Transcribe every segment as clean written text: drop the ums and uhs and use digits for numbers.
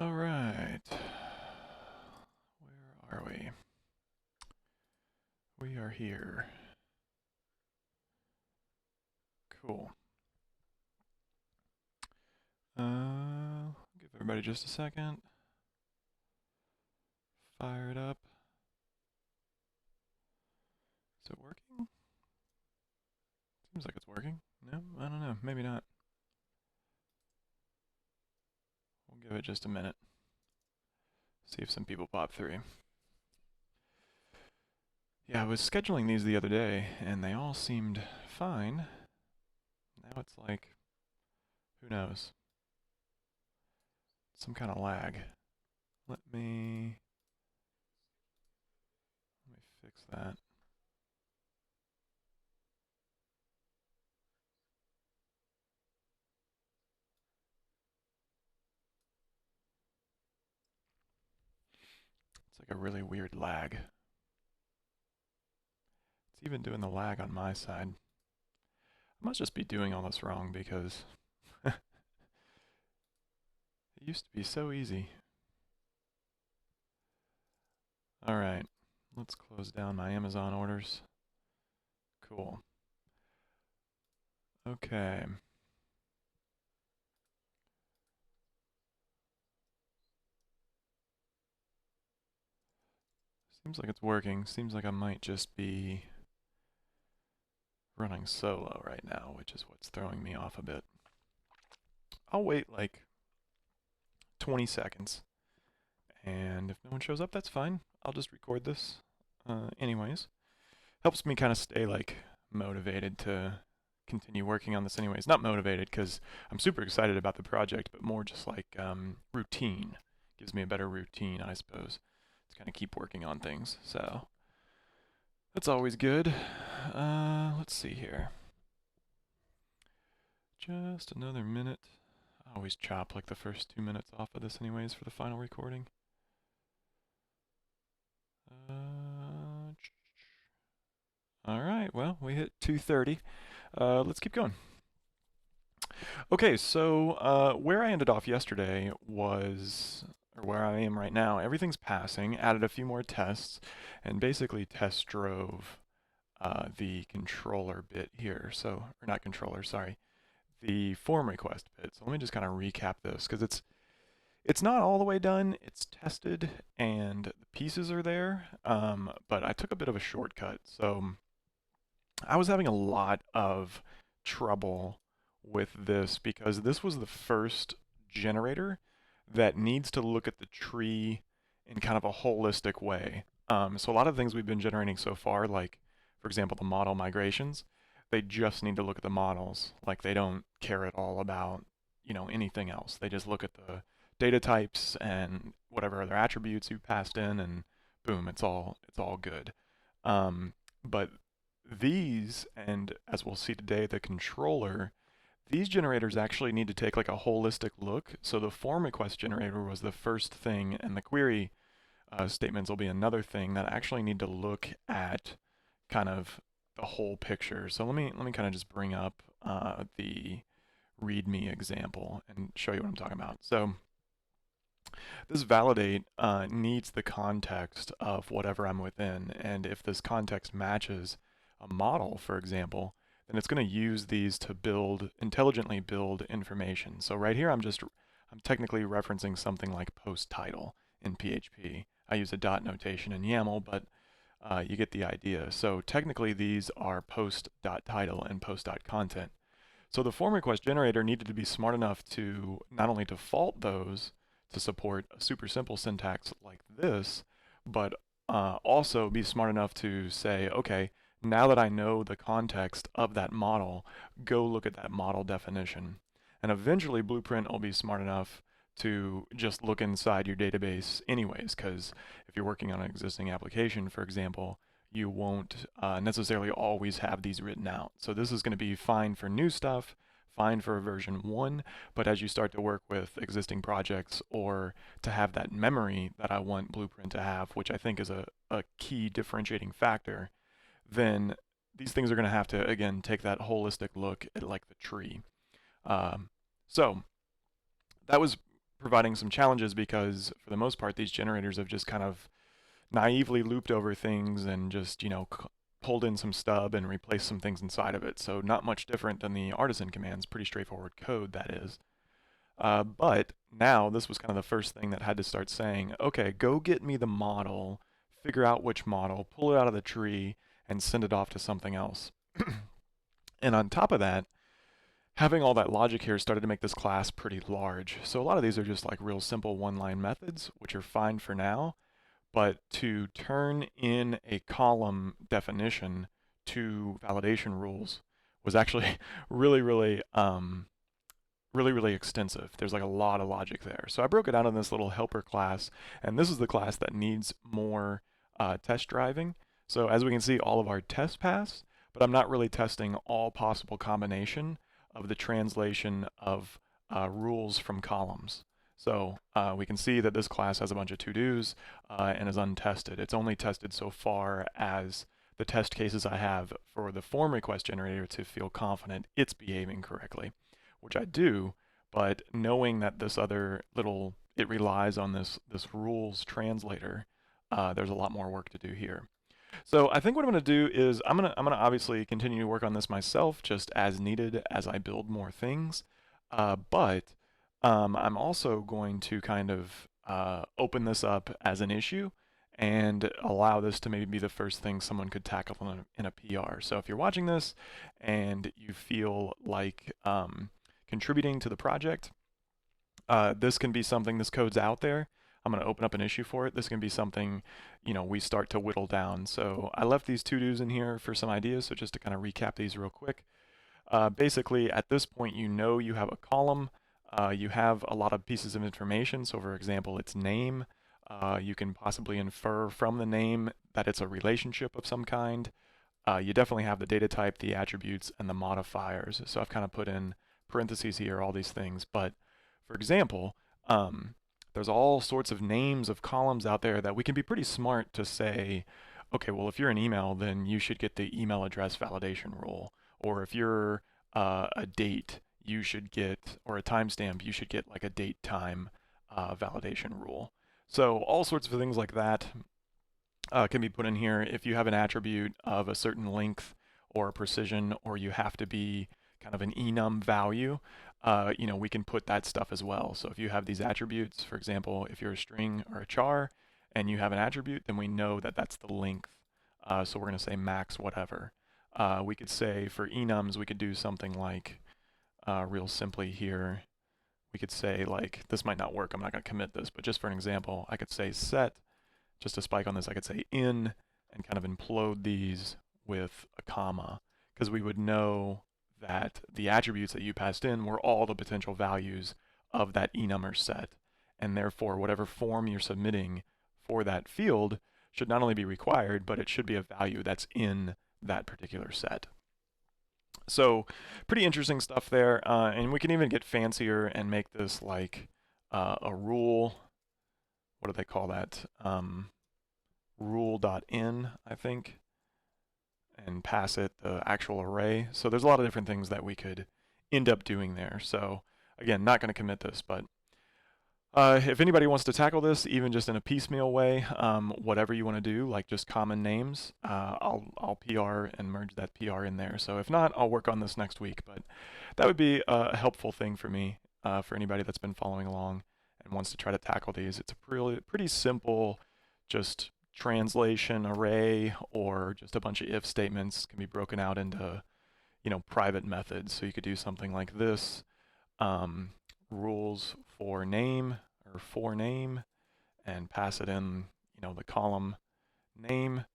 All right. Where are we? We are here. Cool. Give everybody just a second. Fire it up. Is it working? Seems like it's working. No, I don't know. Maybe not. We'll give it just a minute. See if some people pop through. Yeah, I was scheduling these the other day, and they all seemed fine. Now it's like, who knows? Some kind of lag. Let me fix that. It's like a really weird lag. It's even doing the lag on my side. I must just be doing all this wrong because it used to be so easy. Alright, let's close down my Amazon orders. Cool. Okay. Seems like it's working. Seems like I might just be running solo right now, which is what's throwing me off a bit. I'll wait like 20 seconds. And if no one shows up, that's fine. I'll just record this anyways. Helps me kind of stay like motivated to continue working on this anyways. Not motivated because I'm super excited about the project, but more just like routine. Gives me a better routine, I suppose, to kind of keep working on things. So that's always good. Let's see here. Just another minute. I always chop like the first 2 minutes off of this anyways for the final recording. Alright, well, we hit 2:30. Let's keep going. Okay, so where I ended off yesterday was, or where I am right now, everything's passing, added a few more tests, and basically test drove the controller bit here. So, or not controller, sorry, the form request bit. So let me just kind of recap this, because it's not all the way done. It's tested, and the pieces are there, but I took a bit of a shortcut. So I was having a lot of trouble with this because this was the first generator that needs to look at the tree in kind of a holistic way. So a lot of the things we've been generating so far, like for example the model migrations, they just need to look at the models. Like they don't care at all about anything else. They just look at the data types and whatever other attributes you passed in, and boom, it's all good. But these, and as we'll see today, the controller, these generators actually need to take like a holistic look. So the form request generator was the first thing, and the query statements will be another thing that actually need to look at kind of the whole picture. So let me kind of just bring up the README example and show you what I'm talking about. So this validate needs the context of whatever I'm within, and if this context matches a model, for example, then it's going to use these to intelligently build information. So right here, I'm technically referencing something like post title in PHP. I use a dot notation in YAML, but you get the idea. So technically, these are post.title and post.content. So the form request generator needed to be smart enough to not only default those to support a super simple syntax like this, but also be smart enough to say, okay, now that I know the context of that model, go look at that model definition. And eventually Blueprint will be smart enough to just look inside your database anyways, because if you're working on an existing application, for example, you won't necessarily always have these written out. So this is going to be fine for new stuff, fine for version 1, but as you start to work with existing projects or to have that memory that I want Blueprint to have, which I think is a key differentiating factor, then these things are going to have to, again, take that holistic look at like the tree. So that was providing some challenges because for the most part, these generators have just kind of naively looped over things and just, pulled in some stub and replaced some things inside of it. So not much different than the artisan commands, pretty straightforward code that is. But now this was kind of the first thing that had to start saying, okay, go get me the model, figure out which model, pull it out of the tree, and send it off to something else. And on top of that, having all that logic here started to make this class pretty large. So a lot of these are just like real simple one-line methods, which are fine for now. But to turn in a column definition to validation rules was actually really, really, really extensive. There's like a lot of logic there. So I broke it out in this little helper class, and this is the class that needs more test driving. So as we can see, all of our tests pass, but I'm not really testing all possible combination of the translation of rules from columns. So we can see that this class has a bunch of to-dos and is untested. It's only tested so far as the test cases I have for the form request generator to feel confident it's behaving correctly, which I do, but knowing that this other little, it relies on this rules translator, there's a lot more work to do here. So I think what I'm going to do is I'm gonna obviously continue to work on this myself, just as needed as I build more things. But I'm also going to kind of open this up as an issue and allow this to maybe be the first thing someone could tackle in a PR. So if you're watching this and you feel like contributing to the project, this can be something, this code's out there. I'm going to open up an issue for it. This can be something, we start to whittle down. So I left these to-dos in here for some ideas. So just to kind of recap these real quick. Basically, at this point, you have a column. You have a lot of pieces of information. So for example, its name. You can possibly infer from the name that it's a relationship of some kind. You definitely have the data type, the attributes, and the modifiers. So I've kind of put in parentheses here, all these things. But for example, there's all sorts of names of columns out there that we can be pretty smart to say, okay, well, if you're an email, then you should get the email address validation rule. Or if you're a date, you should get, or a timestamp, you should get like a date time validation rule. So all sorts of things like that can be put in here. If you have an attribute of a certain length or precision, or you have to be kind of an enum value, we can put that stuff as well. So if you have these attributes, for example, if you're a string or a char and you have an attribute, then we know that that's the length. So we're going to say max whatever. We could say for enums, we could do something like, real simply here, we could say like, this might not work, I'm not going to commit this, but just for an example, I could say set, just to spike on this, I could say in, and kind of implode these with a comma, because we would know that the attributes that you passed in were all the potential values of that enumber set, and therefore whatever form you're submitting for that field should not only be required, but it should be a value that's in that particular set. So pretty interesting stuff there, and we can even get fancier and make this like a rule. What do they call that? Rule.in, I think, and pass it the actual array. So there's a lot of different things that we could end up doing there. So again, not going to commit this, but if anybody wants to tackle this, even just in a piecemeal way, whatever you want to do, like just common names, I'll PR and merge that PR in there. So if not, I'll work on this next week. But that would be a helpful thing for me, for anybody that's been following along and wants to try to tackle these. It's a pretty simple, just translation array, or just a bunch of if statements can be broken out into, private methods. So you could do something like this. Rules for name, or for name, and pass it in, the column name,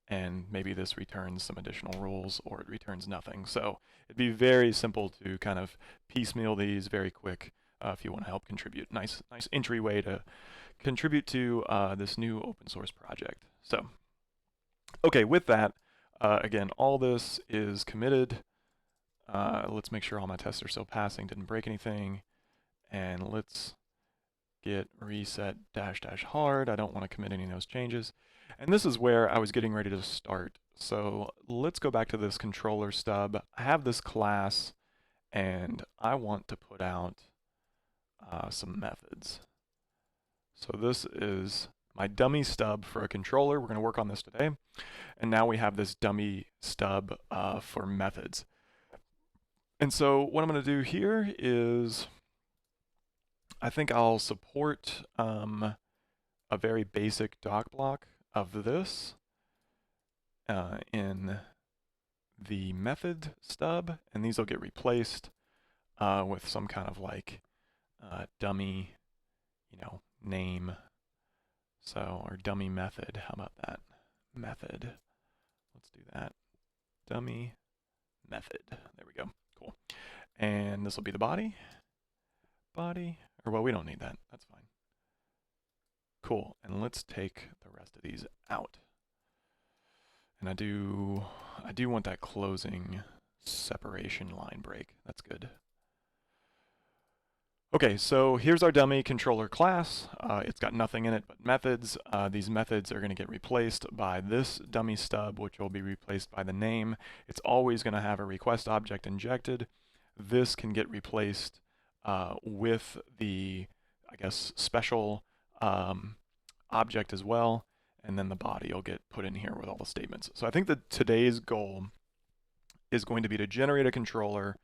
and maybe this returns some additional rules, or it returns nothing. So it'd be very simple to kind of piecemeal these very quick if you want to help contribute. Nice entryway to contribute to this new open source project. So, okay, with that, again, all this is committed. Let's make sure all my tests are still passing, didn't break anything. And let's get reset -- hard. I don't want to commit any of those changes. And this is where I was getting ready to start. So let's go back to this controller stub. I have this class, and I want to put out some methods. So this is my dummy stub for a controller. We're going to work on this today. And now we have this dummy stub for methods. And so what I'm going to do here is I think I'll support a very basic doc block of this in the method stub, and these will get replaced with some kind of like dummy, name. So, or dummy method. How about that? Method. Let's do that. Dummy method. There we go. Cool. And this will be the body. Body. Or, well, we don't need that. That's fine. Cool. And let's take the rest of these out. And I do want that closing separation line break. That's good. Okay, so here's our dummy controller class. It's got nothing in it but methods. These methods are going to get replaced by this dummy stub, which will be replaced by the name. It's always going to have a request object injected. This can get replaced with the, I guess, special object as well, and then the body will get put in here with all the statements. So I think that today's goal is going to be to generate a controller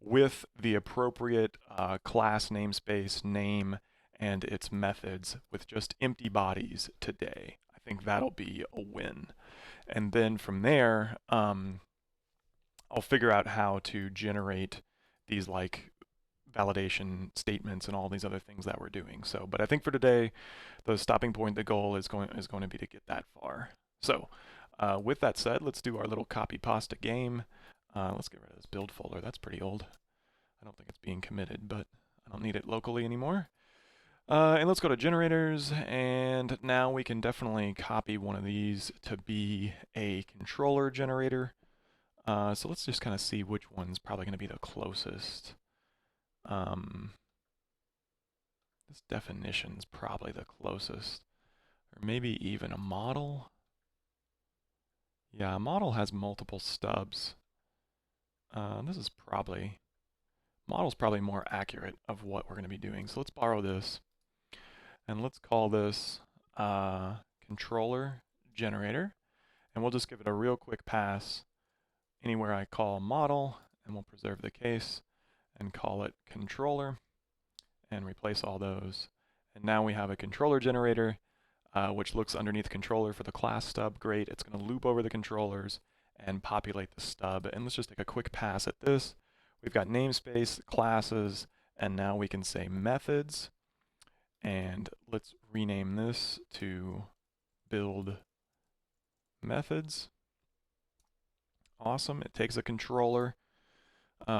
with the appropriate class namespace, name, and its methods with just empty bodies today. I think that'll be a win. And then from there, I'll figure out how to generate these like validation statements and all these other things that we're doing. So, but I think for today, the stopping point, the goal is going to be to get that far. So, with that said, let's do our little copy pasta game. Let's get rid of this build folder. That's pretty old. I don't think it's being committed, but I don't need it locally anymore. And let's go to generators, and now we can definitely copy one of these to be a controller generator. So let's just kind of see which one's probably going to be the closest. This definition's probably the closest. Or maybe even a model. Yeah, a model has multiple stubs. This is probably... Model's probably more accurate of what we're going to be doing. So let's borrow this. And let's call this controller generator. And we'll just give it a real quick pass anywhere I call model, and we'll preserve the case and call it controller and replace all those. And now we have a controller generator, which looks underneath controller for the class stub. Great. It's going to loop over the controllers and populate the stub. And let's just take a quick pass at this. We've got namespace, classes, and now we can say methods. And let's rename this to build methods. Awesome. It takes a controller.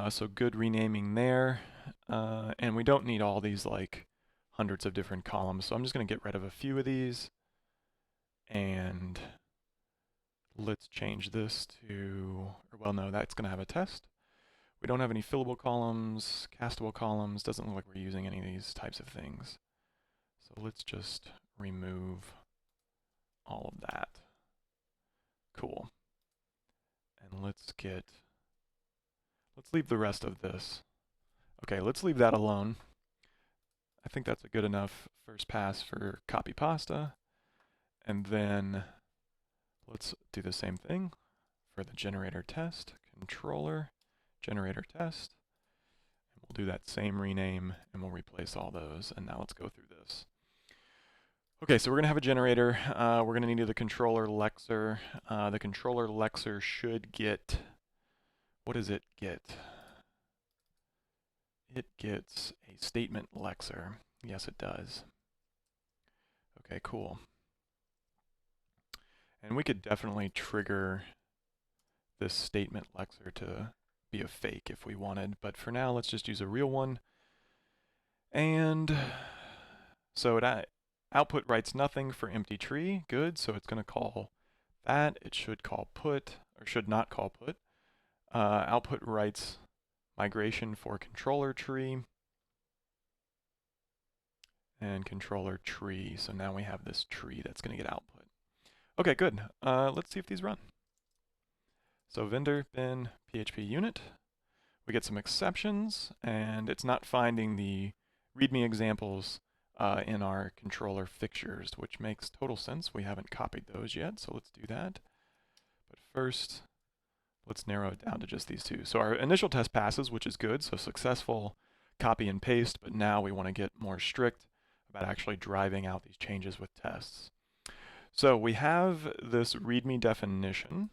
So good renaming there. And we don't need all these like hundreds of different columns. So I'm just going to get rid of a few of these. And let's change this to, or well, no, that's going to have a test. We don't have any fillable columns, castable columns. Doesn't look like we're using any of these types of things. So let's just remove all of that. Cool. And let's leave the rest of this. Okay, let's leave that alone. I think that's a good enough first pass for copy pasta. And then let's do the same thing for the generator test, controller, generator test. And we'll do that same rename and we'll replace all those. And now let's go through this. Okay, so we're going to have a generator. We're going to need the controller lexer. The controller lexer should get, what does it get? It gets a statement lexer. Yes, it does. Okay, cool. And we could definitely trigger this statement lexer to be a fake if we wanted, but for now, let's just use a real one. And so it output writes nothing for empty tree. Good, so it's going to call that. It should call put, or should not call put. Output writes migration for controller tree and controller tree. So now we have this tree that's going to get output. Okay, good. Let's see if these run. So vendor bin PHP unit. We get some exceptions, and it's not finding the README examples in our controller fixtures, which makes total sense. We haven't copied those yet, so let's do that. But first, let's narrow it down to just these two. So our initial test passes, which is good, so successful copy and paste, but now we want to get more strict about actually driving out these changes with tests. So we have this README definition,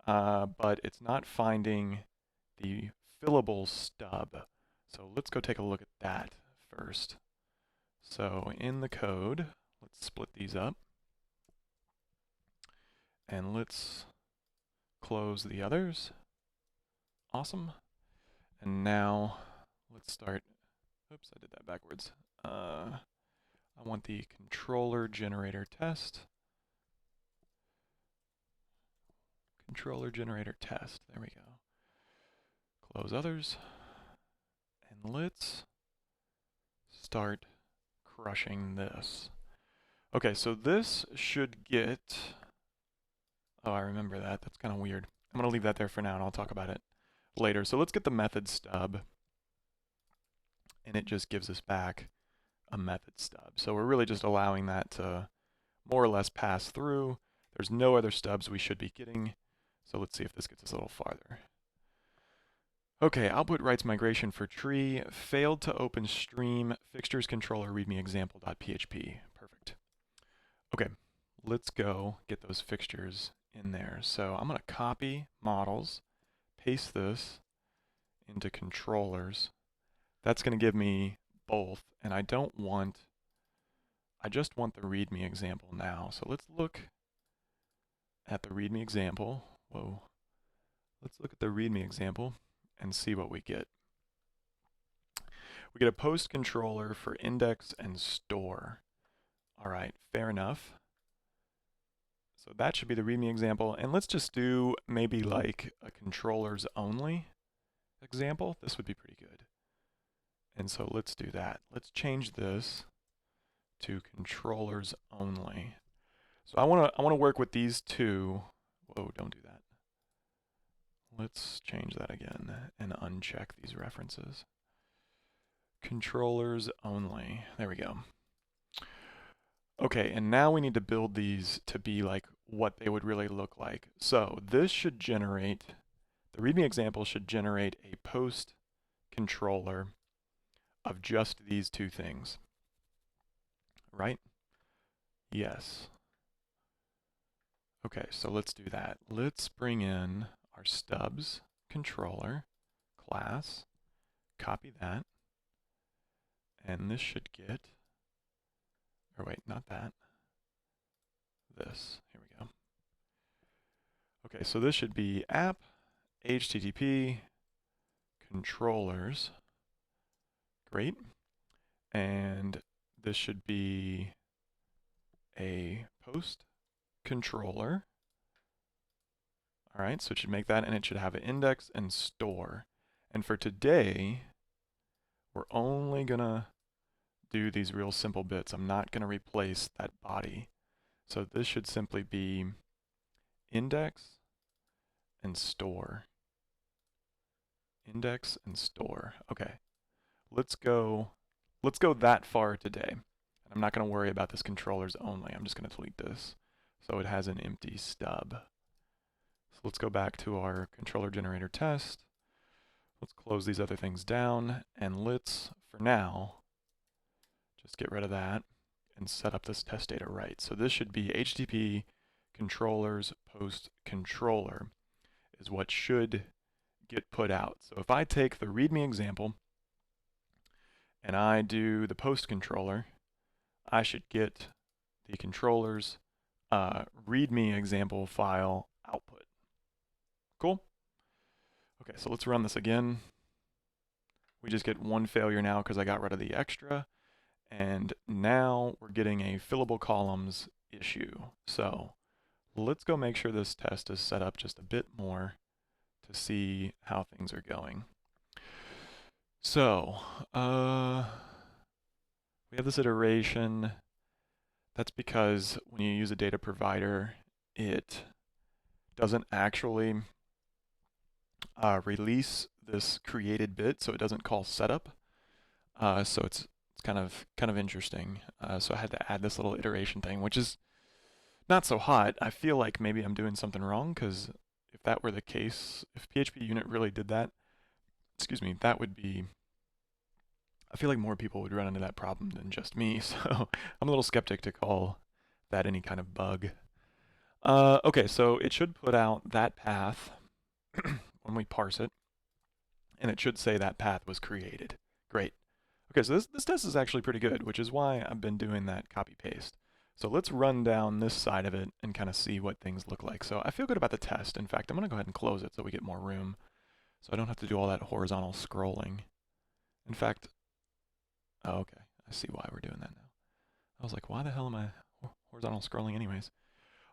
but it's not finding the fillable stub. So let's go take a look at that first. So in the code, let's split these up. And let's close the others. Awesome. And now let's start. Oops, I did that backwards. I want the controller generator test. Controller generator test. There we go. Close others. And let's start crushing this. Okay, so this should get... Oh, I remember that. That's kind of weird. I'm going to leave that there for now, and I'll talk about it later. So let's get the method stub. And it just gives us back a method stub. So we're really just allowing that to more or less pass through. There's no other stubs we should be getting. So let's see if this gets us a little farther. Okay, output writes migration for tree, failed to open stream, fixtures controller readme example.php. Perfect. Okay, let's go get those fixtures in there. So I'm going to copy models, paste this into controllers. That's going to give me both, and I just want the readme example now. So let's look at the readme example. Whoa. Let's look at the readme example and see what we get. We get a post controller for index and store. All right, fair enough. So that should be the readme example. And let's just do maybe like a controllers only example. This would be pretty good. And so let's do that. Let's change this to controllers only. So I want to work with these two. Whoa, don't do that. Let's change that again and uncheck these references. Controllers only. There we go. Okay, and now we need to build these to be like what they would really look like. So this should generate, the readme example should generate a post controller of just these two things, right? Yes. Okay, so let's do that. Let's bring in our stubs controller class, copy that, and this should get, or wait, not that, this, here we go. Okay, so this should be app, HTTP, controllers, great, and this should be a post controller. All right, so it should make that, and it should have an index and store. And for today, we're only gonna do these real simple bits. I'm not gonna replace that body. So this should simply be index and store. Index and store. Okay, let's go that far today. And I'm not gonna worry about this controllers only. I'm just gonna delete this so it has an empty stub. So let's go back to our controller generator test. Let's close these other things down, and let's, for now, just get rid of that and set up this test data right. So this should be HTTP controllers post controller is what should get put out. So if I take the readme example and I do the post controller, I should get the controllers readme example file output. Cool? Okay, so let's run this again. We just get one failure now because I got rid of the extra. And now we're getting a fillable columns issue. So let's go make sure this test is set up just a bit more to see how things are going. So we have this iteration. That's because when you use a data provider, it doesn't actually release this created bit, so it doesn't call setup. So it's It's kind of interesting. So I had to add this little iteration thing, which is not so hot. I feel like maybe I'm doing something wrong because if that were the case, if PHP unit really did that, excuse me, that would be, I feel like more people would run into that problem than just me. So I'm a little skeptic to call that any kind of bug. Okay, so it should put out that path when we parse it, and it should say that path was created. Great. Okay, so this test is actually pretty good, which is why I've been doing that copy paste. So let's run down this side of it and kind of see what things look like. So I feel good about the test. In fact, I'm going to go ahead and close it so we get more room, so I don't have to do all that horizontal scrolling. In fact, oh, okay, I see why we're doing that now. I was like, why the hell am I horizontal scrolling anyways?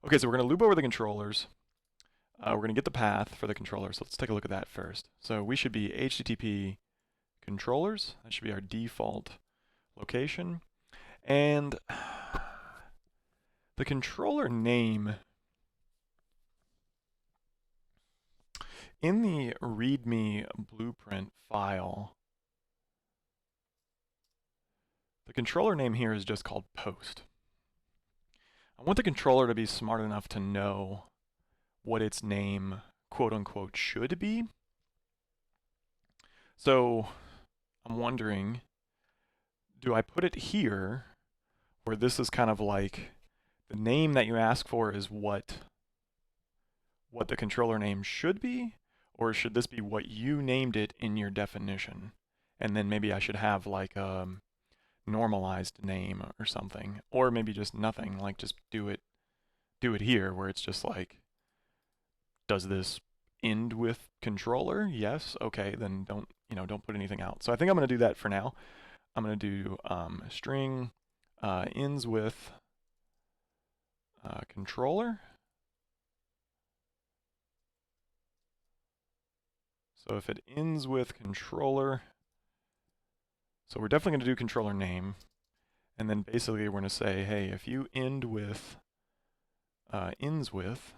Okay, so we're going to loop over the controllers. We're going to get the path for the controller, so let's take a look at that first. So we should be HTTP controllers. That should be our default location. And the controller name in the README blueprint file, the controller name here is just called post. I want the controller to be smart enough to know what its name, quote unquote, should be. So I'm wondering, do I put it here where this is kind of like the name that you ask for is what the controller name should be, or should this be what you named it in your definition? And then maybe I should have like a normalized name or something, or maybe just nothing, like just do it here where it's just like, does this end with controller? Yes. Okay, then don't put anything out. So I think I'm going to do that for now. I'm going to do string ends with controller. So if it ends with controller, so we're definitely going to do controller name. And then basically we're going to say, hey, if you end with ends with,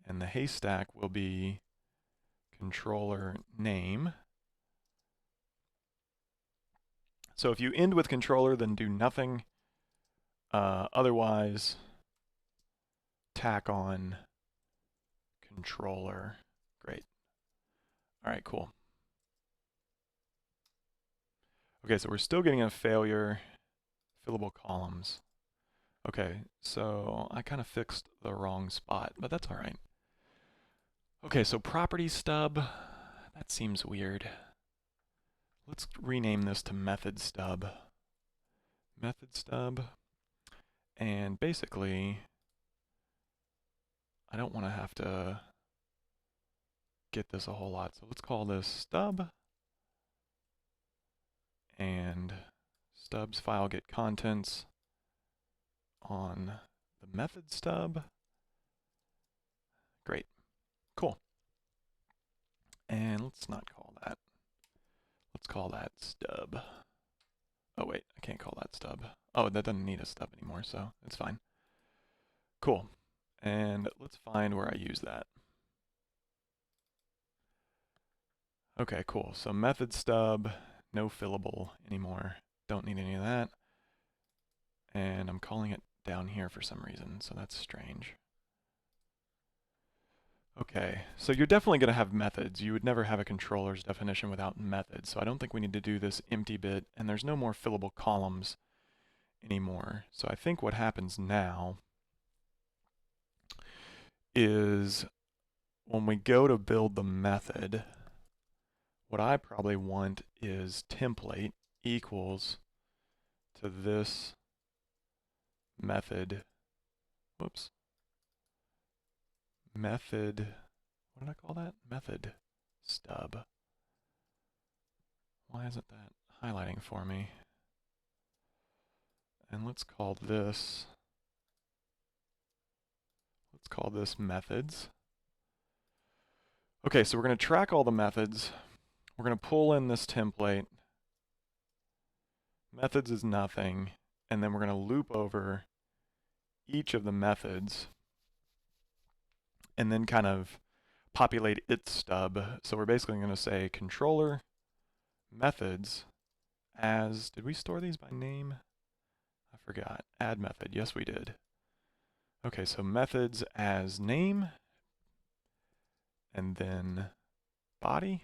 and the haystack will be controller name. So if you end with controller, then do nothing. Otherwise, tack on controller. Great. All right, cool. Okay, so we're still getting a failure. Fillable columns. Okay, so I kind of fixed the wrong spot, but that's all right. Okay, so property stub. That seems weird. Let's rename this to method stub. Method stub. And basically, I don't want to have to get this a whole lot. So let's call this stub. And stubs file get contents on the method stub. Great. Cool. And let's not call that. Let's call that stub. Oh wait, I can't call that stub. Oh, that doesn't need a stub anymore, so it's fine. Cool. And let's find where I use that. Okay, cool. So method stub, no fillable anymore. Don't need any of that. And I'm calling it down here for some reason, so that's strange. Okay, so you're definitely going to have methods. You would never have a controller's definition without methods, so I don't think we need to do this empty bit, and there's no more fillable columns anymore. So I think what happens now is when we go to build the method, what I probably want is template equals to this method, whoops, method, what did I call that? Method stub. Why isn't that highlighting for me? And let's call this methods. Okay, so we're going to track all the methods. We're going to pull in this template. Methods is nothing. And then we're going to loop over each of the methods and then kind of populate its stub. So we're basically going to say controller methods as, did we store these by name? I forgot. Add method, yes we did. Okay, so methods as name, and then body,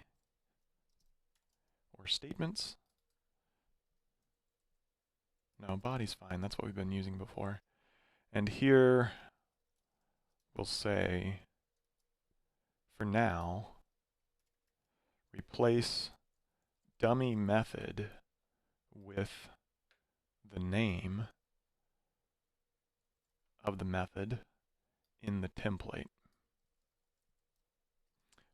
or statements. No, body's fine, that's what we've been using before. And here, we'll say, for now, replace dummy method with the name of the method in the template.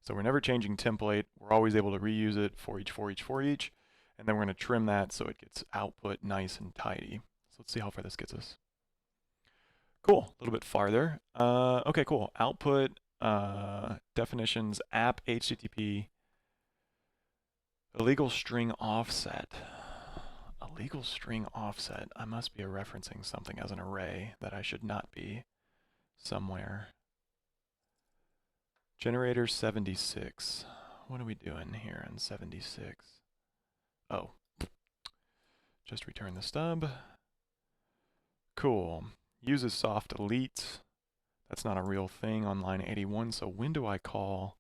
So we're never changing template. We're always able to reuse it for each, and then we're going to trim that so it gets output nice and tidy. So let's see how far this gets us. Cool, a little bit farther. Okay, cool. Output, definitions, app, HTTP, illegal string offset. Illegal string offset. I must be referencing something as an array that I should not be somewhere. Generator 76. What are we doing here in 76? Oh, just return the stub. Cool. Uses soft delete. That's not a real thing on line 81. So when do I call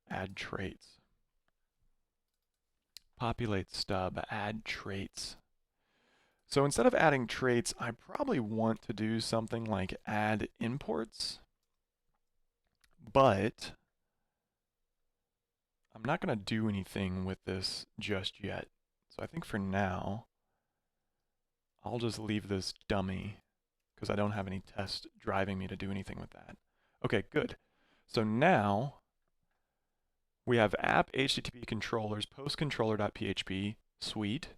add traits? Populate stub, add traits. So instead of adding traits, I probably want to do something like add imports, but I'm not going to do anything with this just yet. So I think for now, I'll just leave this dummy because I don't have any test driving me to do anything with that. Okay, good. So now we have app HTTP controllers postcontroller.php, sweet,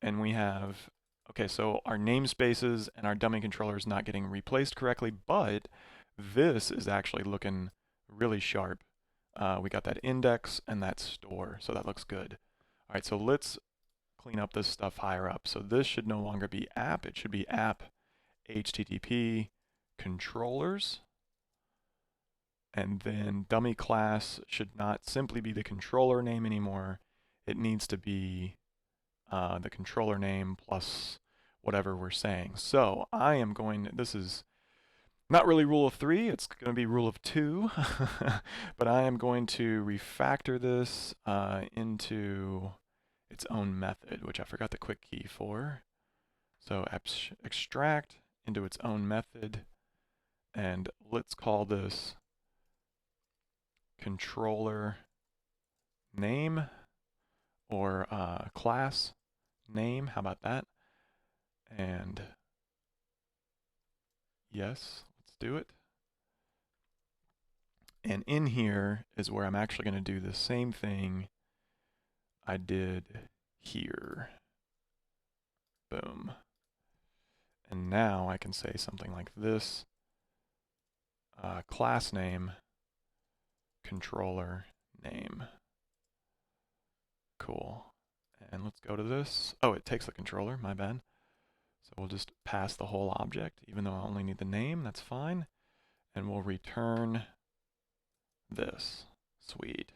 and we have, okay, so our namespaces and our dummy controllers not getting replaced correctly, but this is actually looking really sharp. We got that index and that store, so that looks good. All right, so let's clean up this stuff higher up. So this should no longer be app, it should be app HTTP controllers. And then dummy class should not simply be the controller name anymore. It needs to be the controller name plus whatever we're saying. So I am going, this is not really rule of 3, it's going to be rule of 2, but I am going to refactor this into its own method, which I forgot the quick key for. So extract into its own method, and let's call this controller name or class name. How about that? And yes, let's do it. And in here is where I'm actually going to do the same thing I did here. Boom. And now I can say something like this. Class name, controller name. Cool. And let's go to this. Oh, it takes the controller, my bad. So we'll just pass the whole object, even though I only need the name, that's fine. And we'll return this. Sweet.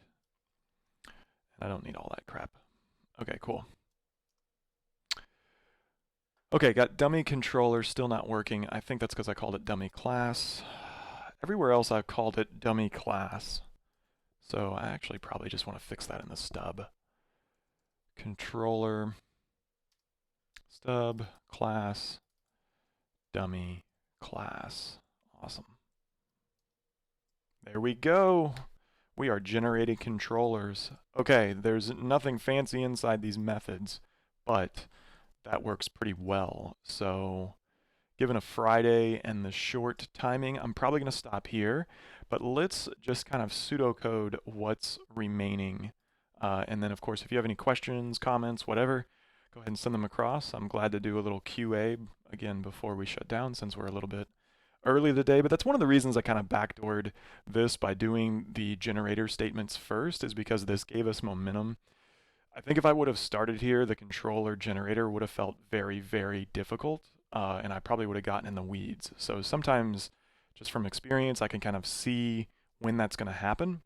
And I don't need all that crap. Okay, cool. Okay, got dummy controller still not working. I think that's because I called it dummy class. Everywhere else I've called it dummy class. So I actually probably just want to fix that in the stub. Controller, stub, class, dummy, class. Awesome. There we go. We are generating controllers. Okay, there's nothing fancy inside these methods, but that works pretty well. So given a Friday and the short timing, I'm probably going to stop here, but let's just kind of pseudocode what's remaining. And then, of course, if you have any questions, comments, whatever, go ahead and send them across. I'm glad to do a little QA, again, before we shut down since we're a little bit early today, but that's one of the reasons I kind of backdoored this by doing the generator statements first, is because this gave us momentum. I think if I would have started here, the controller generator would have felt very, very difficult, and I probably would have gotten in the weeds. So sometimes, just from experience, I can kind of see when that's going to happen.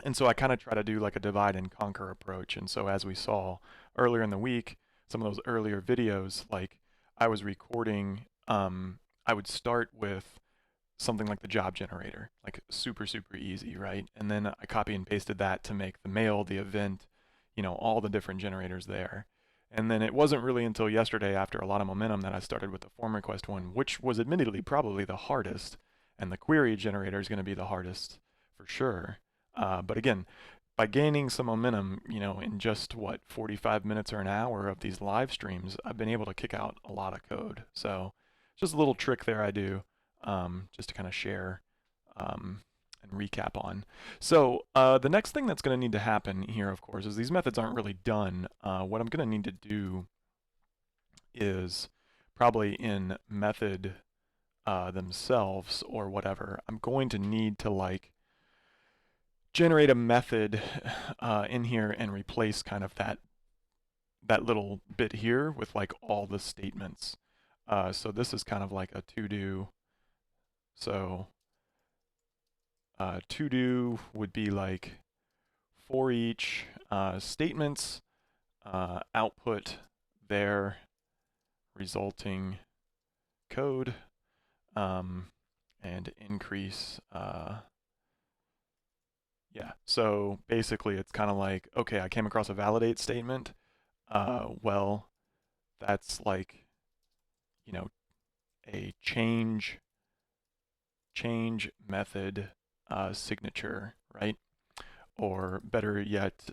And so I kind of try to do like a divide and conquer approach. And so as we saw earlier in the week, some of those earlier videos, like I was recording, I would start with something like the job generator, like super, super easy, right? And then I copy and pasted that to make the mail, the event, all the different generators there. And then it wasn't really until yesterday, after a lot of momentum, that I started with the form request one, which was admittedly probably the hardest. And the query generator is going to be the hardest for sure. But again, by gaining some momentum, in just 45 minutes or an hour of these live streams, I've been able to kick out a lot of code. So just a little trick there I do, just to kind of share and recap on. So the next thing that's going to need to happen here, of course, is these methods aren't really done. What I'm going to need to do is probably in method themselves or whatever, I'm going to need to generate a method in here and replace kind of that little bit here with all the statements. So this is kind of like a to-do. So to-do would be like for each statements output their resulting code and increase. Yeah, so basically it's kind of like, okay, I came across a validate statement. Well, that's like, a change method signature, right? Or better yet,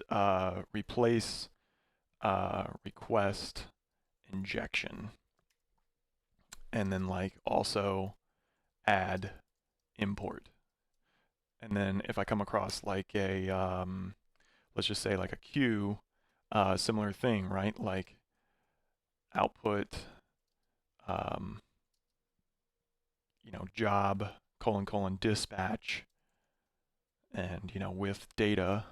replace request injection. And then also add import. And then if I come across like a, let's just say like a queue, similar thing, right? Like output, job, : dispatch, and, with data,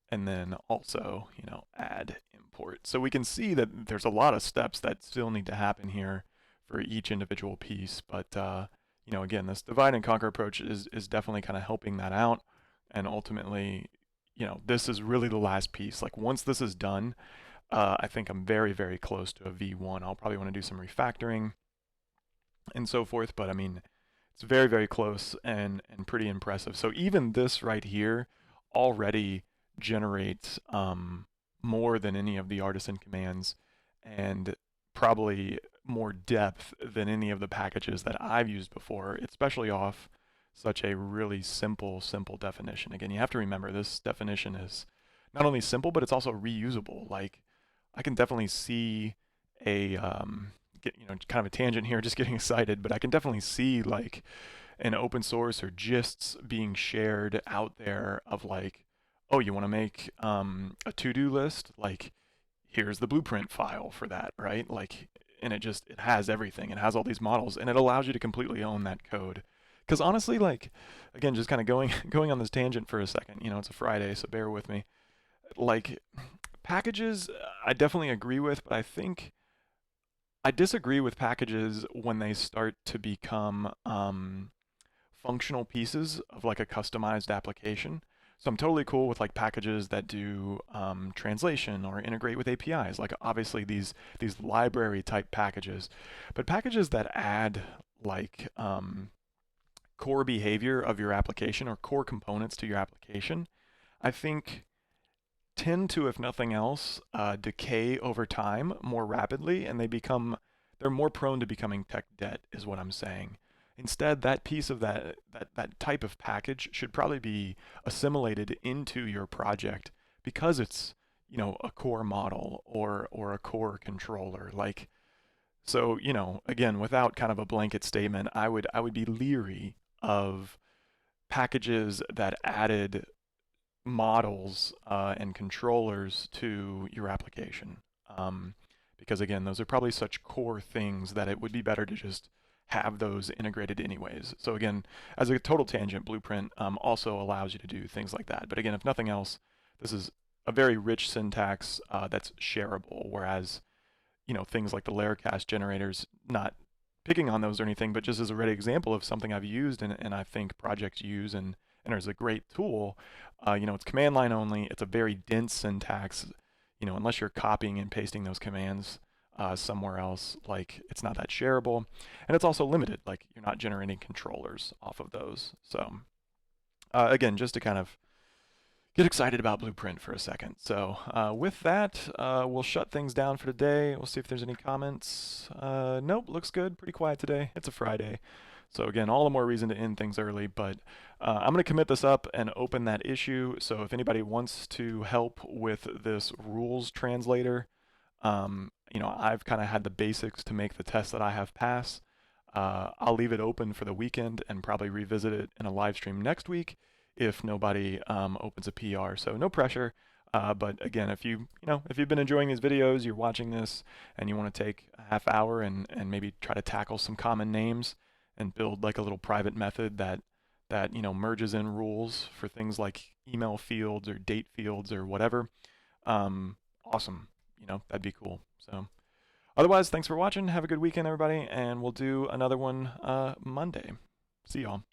and then also, add import. So we can see that there's a lot of steps that still need to happen here for each individual piece. But, again, this divide and conquer approach is definitely kind of helping that out. And ultimately, this is really the last piece. Like once this is done, I think I'm very, very close to a V1. I'll probably want to do some refactoring and so forth, but I mean, it's very, very close and pretty impressive. So even this right here already generates more than any of the artisan commands, and probably more depth than any of the packages that I've used before, especially off such a really simple definition. Again, you have to remember this definition is not only simple, but it's also reusable. Like I can definitely see a kind of a tangent here, just getting excited, but I can definitely see like an open source or gists being shared out there of like, oh, you want to make a to-do list? Like, here's the blueprint file for that, right? Like, and it has everything. It has all these models, and it allows you to completely own that code. Because honestly, like, again, just kind of going on this tangent for a second. It's a Friday, so bear with me. Like, packages, I definitely agree with, but I disagree with packages when they start to become functional pieces of like a customized application. So I'm totally cool with like packages that do translation or integrate with APIs, like obviously these library type packages, but packages that add like core behavior of your application or core components to your application, I think tend to, if nothing else, decay over time more rapidly, and they're more prone to becoming tech debt, is what I'm saying. Instead, that piece of that type of package should probably be assimilated into your project because it's, a core model or a core controller. Like, so, again, without kind of a blanket statement, I would be leery of packages that added models and controllers to your application. Because again, those are probably such core things that it would be better to just have those integrated anyways. So again, as a total tangent, Blueprint also allows you to do things like that. But again, if nothing else, this is a very rich syntax that's shareable, whereas, things like the Laracast generators, not picking on those or anything, but just as a ready example of something I've used and I think projects use and is a great tool. It's command line only. It's a very dense syntax. unless you're copying and pasting those commands somewhere else, like it's not that shareable, and it's also limited. Like you're not generating controllers off of those. So again, just to kind of get excited about Blueprint for a second. So with that, we'll shut things down for today. We'll see if there's any comments. Nope, looks good. Pretty quiet today. It's a Friday. So again, all the more reason to end things early, but I'm going to commit this up and open that issue. So if anybody wants to help with this rules translator, I've kind of had the basics to make the test that I have pass. I'll leave it open for the weekend and probably revisit it in a live stream next week if nobody opens a PR. So no pressure. But again, if you've been enjoying these videos, you're watching this, and you want to take a half hour and maybe try to tackle some common names and build like a little private method that merges in rules for things like email fields or date fields or whatever, awesome. That'd be cool. So otherwise, thanks for watching. Have a good weekend, everybody, and we'll do another one Monday. See y'all.